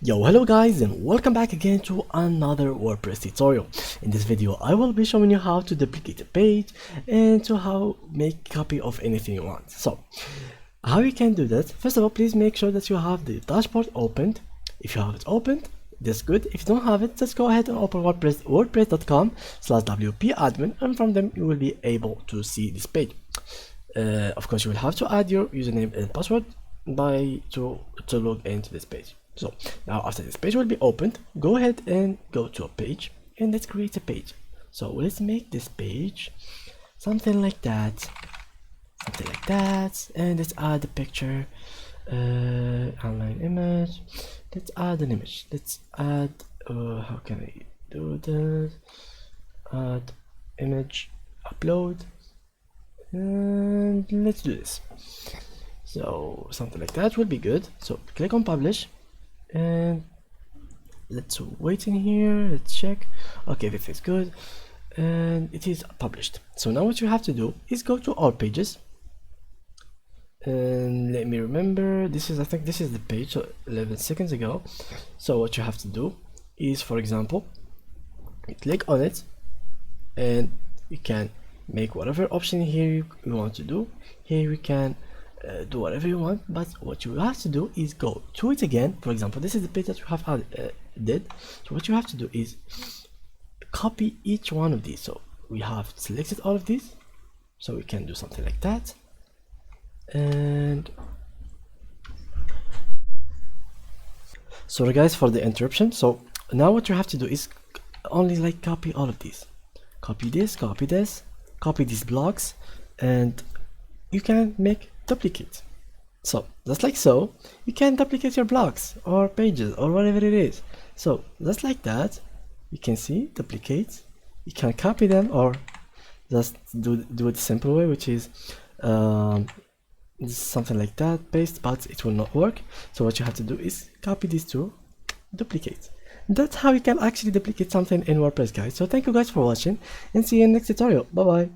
Yo, hello guys, and welcome back again to another WordPress tutorial. In this video I will be showing you how to duplicate a page and to how make copy of anything you want. So how you can do that? First of all, please make sure that you have the dashboard opened. If you have it opened, that's good. If you don't have it, just go ahead and open wordpress.com/wp-admin, and from them you will be able to see this page. Of course, you will have to add your username and password to log into this page. So now after this page will be opened, go ahead and go to a page and let's create a page. So let's make this page something like that, and let's add a picture, online image. Let's add an image. Let's add how can I do this? Add image, upload, and let's do this. So something like that will be good. So click on publish and let's wait in here. Let's check. Okay, this is good and it is published. So now what you have to do is go to all pages, and let me remember, this is, I think this is the page 11 seconds ago. So what you have to do is, for example, you click on it and you can make whatever option here you want to do. Here we can do whatever you want, but what you have to do is go to it again. For example, this is the page that you have did. So what you have to do is copy each one of these. So we have selected all of these, so we can do something like that. And sorry guys for the interruption. So now what you have to do is only like copy all of these. Copy this, copy this, copy these blocks, and you can make duplicate. So just like so, you can duplicate your blocks or pages or whatever it is. So just like that, you can see duplicate. You can copy them or just do it the simple way, which is something like that, paste, but it will not work. So what you have to do is copy these two, duplicate. That's how you can actually duplicate something in WordPress, guys. So thank you guys for watching and see you in the next tutorial. Bye bye.